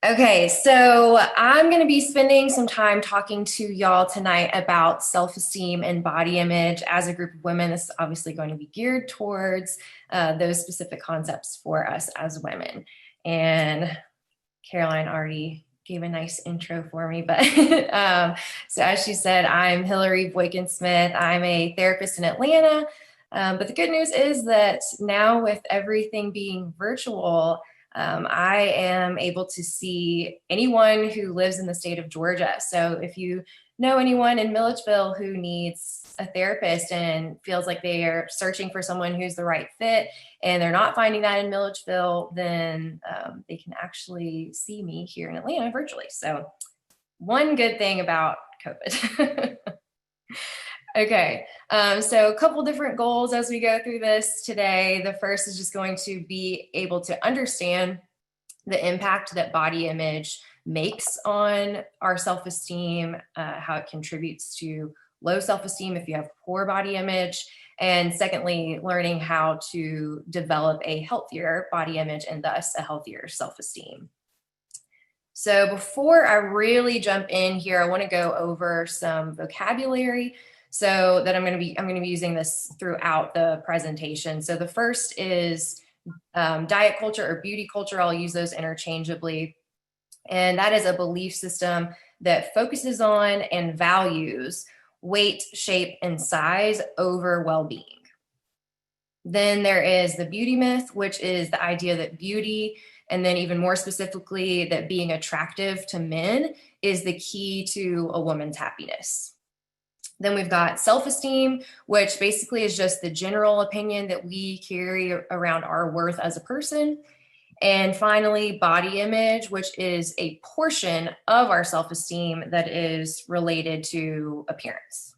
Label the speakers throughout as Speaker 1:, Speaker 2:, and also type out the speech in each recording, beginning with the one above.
Speaker 1: Okay, so I'm going to be spending some time talking to y'all tonight about self-esteem and body image. As a group of women, this is obviously going to be geared towards those specific concepts for us as women. And Caroline already gave a nice intro for me, but so as she said, I'm Hillary Boykin-Smith. I'm a therapist in Atlanta, but the good news is that now with everything being virtual, I am able to see anyone who lives in the state of Georgia. So if you know anyone in Milledgeville who needs a therapist and feels like they are searching for someone who's the right fit and they're not finding that in Milledgeville, then they can actually see me here in Atlanta virtually. So one good thing about COVID. Okay, so a couple different goals as we go through this today. The first is just going to be able to understand the impact that body image makes on our self-esteem, how it contributes to low self-esteem if you have poor body image, and secondly, learning how to develop a healthier body image and thus a healthier self-esteem. So before I really jump in here, I want to go over some vocabulary so that I'm going to be using this throughout the presentation. So the first is diet culture or beauty culture. I'll use those interchangeably. And that is a belief system that focuses on and values weight, shape, and size over well-being. Then there is the beauty myth, which is the idea that beauty, and then even more specifically, that being attractive to men is the key to a woman's happiness. Then we've got self-esteem, which basically is just the general opinion that we carry around our worth as a person. And finally, body image, which is a portion of our self-esteem that is related to appearance.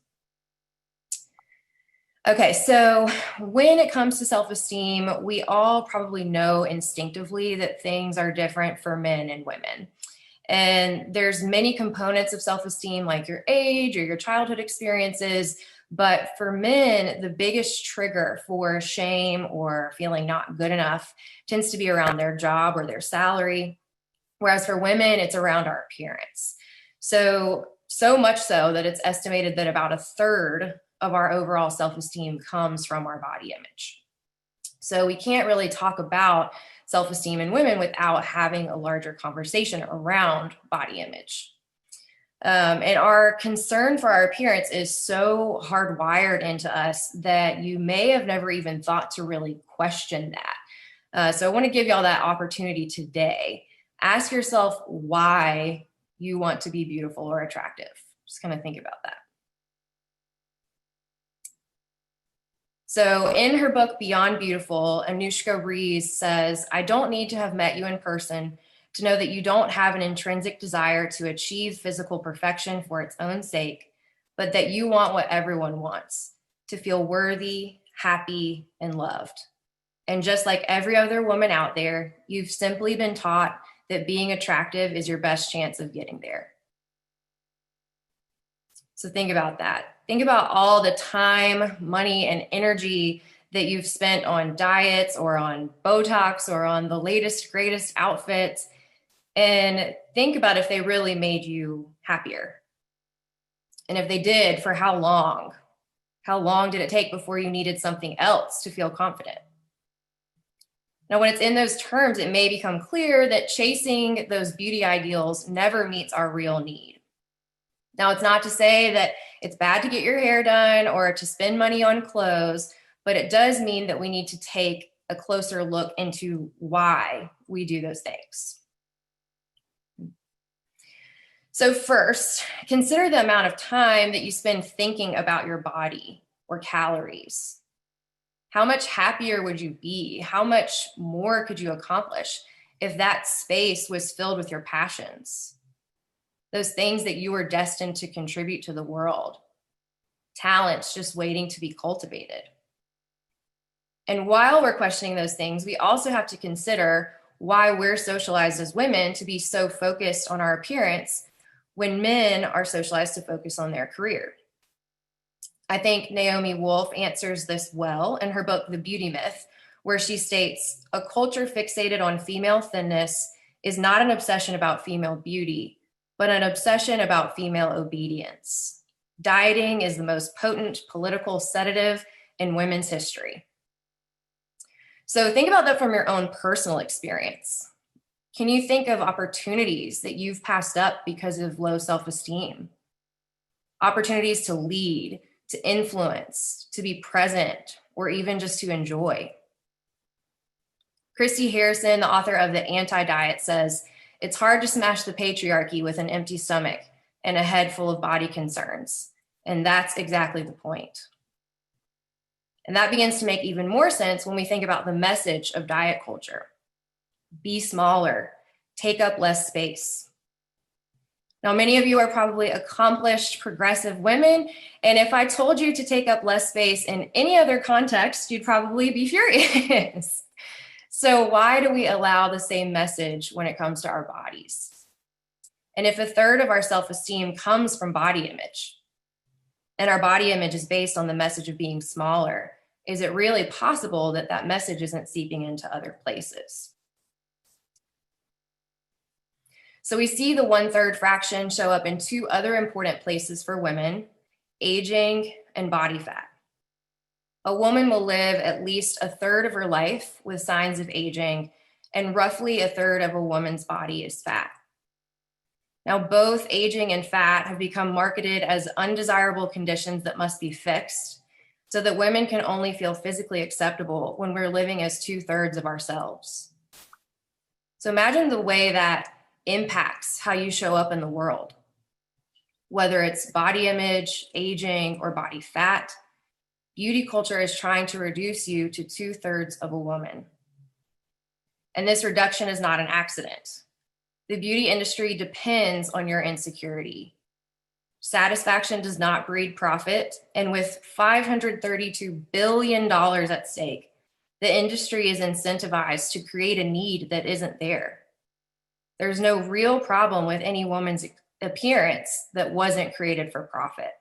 Speaker 1: Okay, so when it comes to self-esteem, we all probably know instinctively that things are different for men and women. And there's many components of self-esteem, like your age or your childhood experiences. But for men, the biggest trigger for shame or feeling not good enough tends to be around their job or their salary. Whereas for women, it's around our appearance. So much so that it's estimated that about a third of our overall self-esteem comes from our body image. So we can't really talk about self-esteem in women without having a larger conversation around body image. And our concern for our appearance is so hardwired into us that you may have never even thought to really question that. So I want to give y'all that opportunity today. Ask yourself why you want to be beautiful or attractive. Just kind of think about that. So in her book, Beyond Beautiful, Anushka Rees says, "I don't need to have met you in person to know that you don't have an intrinsic desire to achieve physical perfection for its own sake, but that you want what everyone wants, to feel worthy, happy, and loved. And just like every other woman out there, you've simply been taught that being attractive is your best chance of getting there." So think about that. Think about all the time, money, and energy that you've spent on diets or on Botox or on the latest, greatest outfits. And think about if they really made you happier. And if they did, for how long? How long did it take before you needed something else to feel confident? Now, when it's in those terms, it may become clear that chasing those beauty ideals never meets our real need. Now, it's not to say that it's bad to get your hair done or to spend money on clothes, but it does mean that we need to take a closer look into why we do those things. So first, consider the amount of time that you spend thinking about your body or calories. How much happier would you be? How much more could you accomplish if that space was filled with your passions? Those things that you were destined to contribute to the world. Talents just waiting to be cultivated. And while we're questioning those things, we also have to consider why we're socialized as women to be so focused on our appearance when men are socialized to focus on their career. I think Naomi Wolf answers this well in her book, The Beauty Myth, where she states, "A culture fixated on female thinness is not an obsession about female beauty, but an obsession about female obedience. Dieting is the most potent political sedative in women's history. So think about that from your own personal experience. Can you think of opportunities that you've passed up because of low self-esteem? Opportunities to lead, to influence, to be present, or even just to enjoy. Christy Harrison, the author of The Anti-Diet, says, "It's hard to smash the patriarchy with an empty stomach and a head full of body concerns." And that's exactly the point. And that begins to make even more sense when we think about the message of diet culture. Be smaller, take up less space. Now, many of you are probably accomplished, progressive women, and if I told you to take up less space in any other context, you'd probably be furious. So why do we allow the same message when it comes to our bodies? And if a third of our self-esteem comes from body image, and our body image is based on the message of being smaller, is it really possible that that message isn't seeping into other places? So we see the 1/3 fraction show up in two other important places for women: aging and body fat. A woman will live at least 1/3 of her life with signs of aging, and roughly 1/3 of a woman's body is fat. Now, both aging and fat have become marketed as undesirable conditions that must be fixed, so that women can only feel physically acceptable when we're living as 2/3 of ourselves. So imagine the way that impacts how you show up in the world. Whether it's body image, aging, or body fat, beauty culture is trying to reduce you to 2/3 of a woman. And this reduction is not an accident. The beauty industry depends on your insecurity. Satisfaction does not breed profit, and with $532 billion at stake, the industry is incentivized to create a need that isn't there. There's no real problem with any woman's appearance that wasn't created for profit.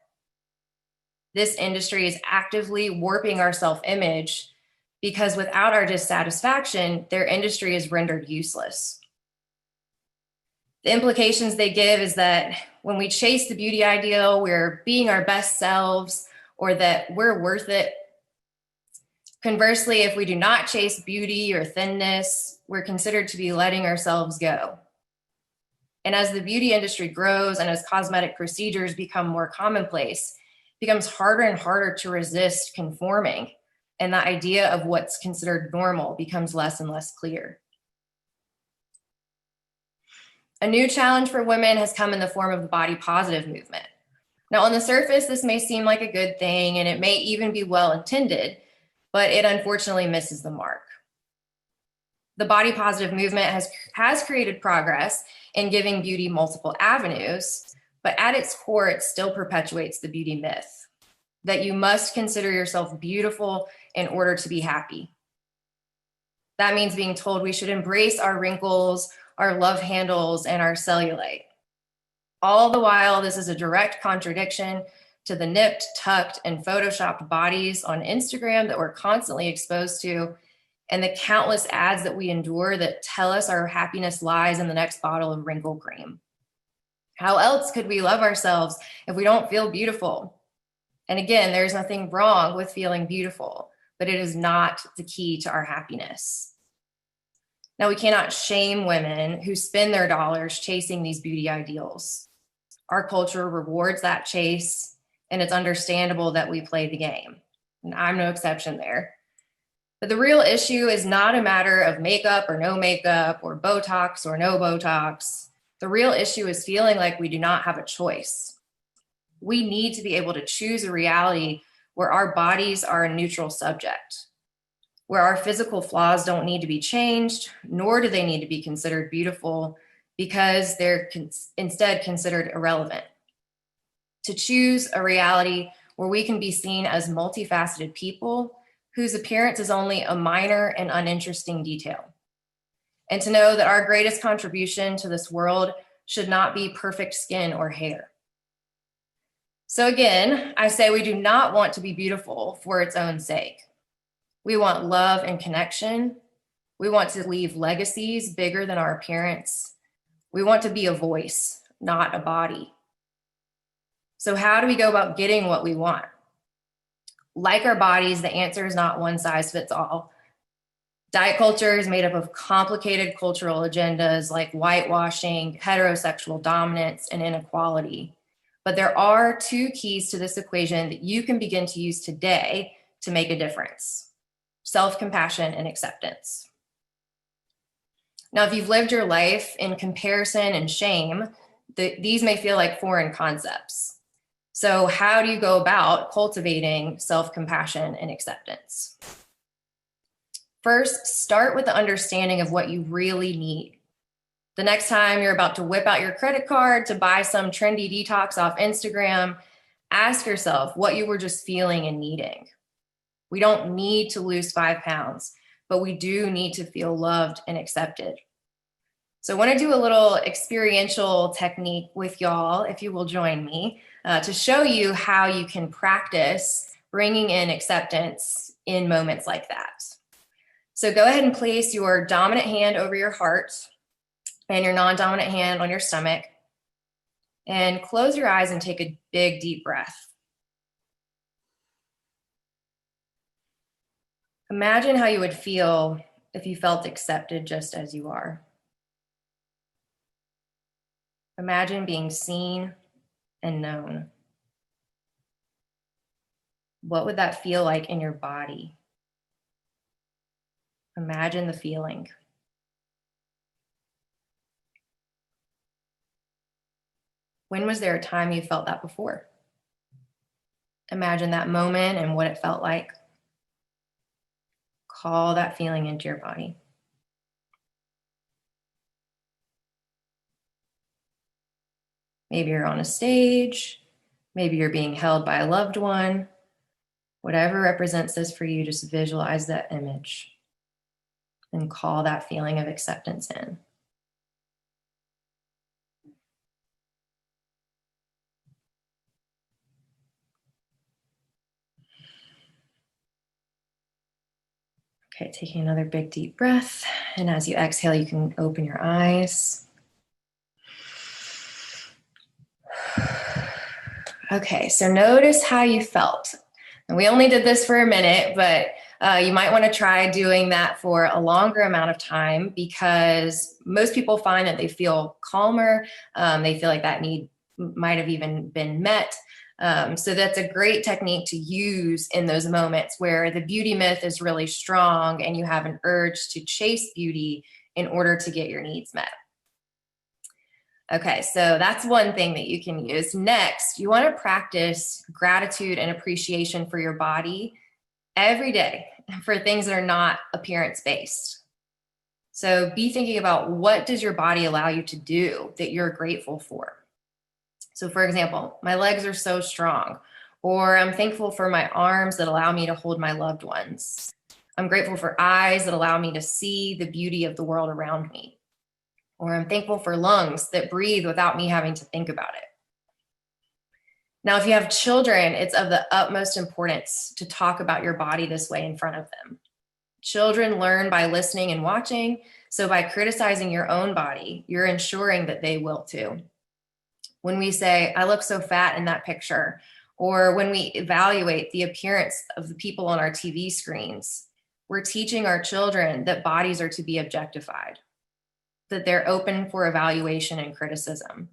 Speaker 1: This industry is actively warping our self-image because without our dissatisfaction, their industry is rendered useless. The implications they give is that when we chase the beauty ideal, we're being our best selves, or that we're worth it. Conversely, if we do not chase beauty or thinness, we're considered to be letting ourselves go. And as the beauty industry grows and as cosmetic procedures become more commonplace, it becomes harder and harder to resist conforming, and the idea of what's considered normal becomes less and less clear. A new challenge for women has come in the form of the body positive movement. Now, on the surface, this may seem like a good thing, and it may even be well intended, but it unfortunately misses the mark. The body positive movement has created progress in giving beauty multiple avenues, but at its core, it still perpetuates the beauty myth that you must consider yourself beautiful in order to be happy. That means being told we should embrace our wrinkles, our love handles, and our cellulite. All the while, this is a direct contradiction to the nipped, tucked, and photoshopped bodies on Instagram that we're constantly exposed to, and the countless ads that we endure that tell us our happiness lies in the next bottle of wrinkle cream. How else could we love ourselves if we don't feel beautiful? And again, there's nothing wrong with feeling beautiful, but it is not the key to our happiness. Now, we cannot shame women who spend their dollars chasing these beauty ideals. Our culture rewards that chase, and it's understandable that we play the game. And I'm no exception there. But the real issue is not a matter of makeup or no makeup, or Botox or no Botox. The real issue is feeling like we do not have a choice. We need to be able to choose a reality where our bodies are a neutral subject, where our physical flaws don't need to be changed, nor do they need to be considered beautiful, because they're instead considered irrelevant. To choose a reality where we can be seen as multifaceted people whose appearance is only a minor and uninteresting detail. And to know that our greatest contribution to this world should not be perfect skin or hair. So again, I say we do not want to be beautiful for its own sake. We want love and connection, We want to leave legacies bigger than our appearance. We want to be a voice, not a body. So how do we go about getting what we want? Like our bodies, the answer is not one size fits all. Diet culture is made up of complicated cultural agendas like whitewashing, heterosexual dominance, and inequality. But there are two keys to this equation that you can begin to use today to make a difference: self-compassion and acceptance. Now, if you've lived your life in comparison and shame, these may feel like foreign concepts. So how do you go about cultivating self-compassion and acceptance? First, start with the understanding of what you really need. The next time you're about to whip out your credit card to buy some trendy detox off Instagram, ask yourself what you were just feeling and needing. We don't need to lose 5 pounds, but we do need to feel loved and accepted. So I want to do a little experiential technique with y'all, if you will join me, to show you how you can practice bringing in acceptance in moments like that. So go ahead and place your dominant hand over your heart and your non-dominant hand on your stomach, and close your eyes and take a big, deep breath. Imagine how you would feel if you felt accepted just as you are. Imagine being seen and known. What would that feel like in your body? Imagine the feeling. When was there a time you felt that before? Imagine that moment and what it felt like. Call that feeling into your body. Maybe you're on a stage. Maybe you're being held by a loved one. Whatever represents this for you, just visualize that image and call that feeling of acceptance in. Okay, taking another big deep breath. And as you exhale, you can open your eyes. Okay, so notice how you felt. And we only did this for a minute, but you might want to try doing that for a longer amount of time, because most people find that they feel calmer. They feel like that need might have even been met. So that's a great technique to use in those moments where the beauty myth is really strong and you have an urge to chase beauty in order to get your needs met. Okay, so that's one thing that you can use. Next, you want to practice gratitude and appreciation for your body every day for things that are not appearance-based. So be thinking about, what does your body allow you to do that you're grateful for? So for example, my legs are so strong, or I'm thankful for my arms that allow me to hold my loved ones. I'm grateful for eyes that allow me to see the beauty of the world around me. Or I'm thankful for lungs that breathe without me having to think about it. Now, if you have children, it's of the utmost importance to talk about your body this way in front of them. Children learn by listening and watching, so by criticizing your own body, you're ensuring that they will too. When we say, I look so fat in that picture, or when we evaluate the appearance of the people on our TV screens, we're teaching our children that bodies are to be objectified, that they're open for evaluation and criticism.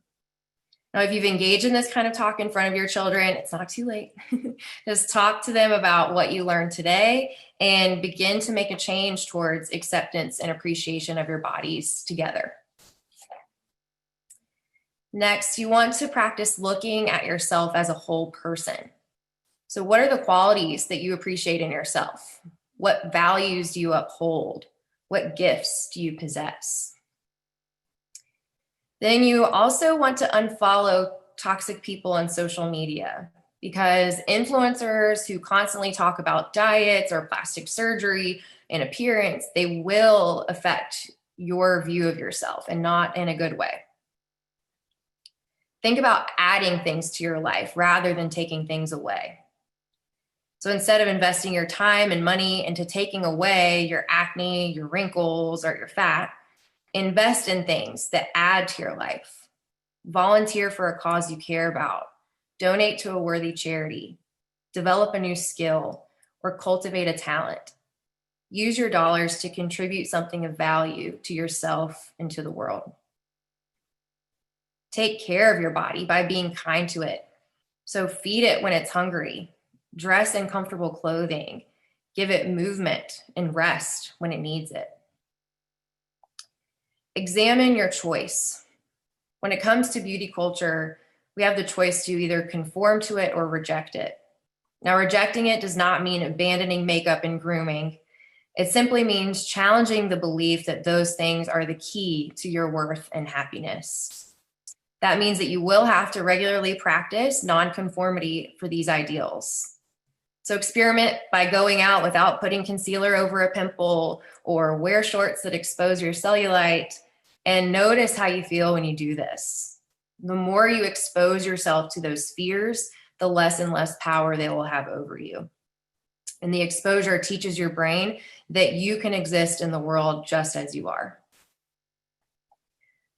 Speaker 1: Now, if you've engaged in this kind of talk in front of your children, it's not too late. Just talk to them about what you learned today and begin to make a change towards acceptance and appreciation of your bodies together. Next, you want to practice looking at yourself as a whole person. So what are the qualities that you appreciate in yourself? What values do you uphold? What gifts do you possess? Then you also want to unfollow toxic people on social media, because influencers who constantly talk about diets or plastic surgery and appearance, they will affect your view of yourself, and not in a good way. Think about adding things to your life rather than taking things away. So instead of investing your time and money into taking away your acne, your wrinkles, or your fat, invest in things that add to your life. Volunteer for a cause you care about. Donate to a worthy charity. Develop a new skill or cultivate a talent. Use your dollars to contribute something of value to yourself and to the world. Take care of your body by being kind to it. So feed it when it's hungry. Dress in comfortable clothing. Give it movement and rest when it needs it. Examine your choice. When it comes to beauty culture, we have the choice to either conform to it or reject it. Now, rejecting it does not mean abandoning makeup and grooming. It simply means challenging the belief that those things are the key to your worth and happiness. That means that you will have to regularly practice nonconformity for these ideals. So experiment by going out without putting concealer over a pimple or wear shorts that expose your cellulite, and notice how you feel when you do this. The more you expose yourself to those fears, the less and less power they will have over you. And the exposure teaches your brain that you can exist in the world just as you are.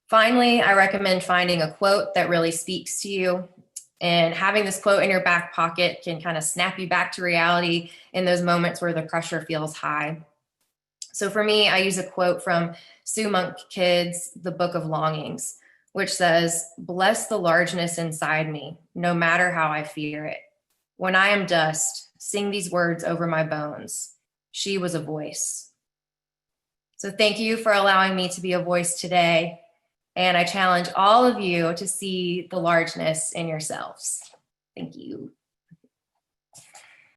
Speaker 1: Finally, I recommend finding a quote that really speaks to you. And having this quote in your back pocket can kind of snap you back to reality in those moments where the pressure feels high. So for me, I use a quote from Sue Monk Kidd's The Book of Longings, which says, "Bless the largeness inside me, no matter how I fear it. When I am dust, sing these words over my bones. She was a voice." So thank you for allowing me to be a voice today. And I challenge all of you to see the largeness in yourselves. Thank you.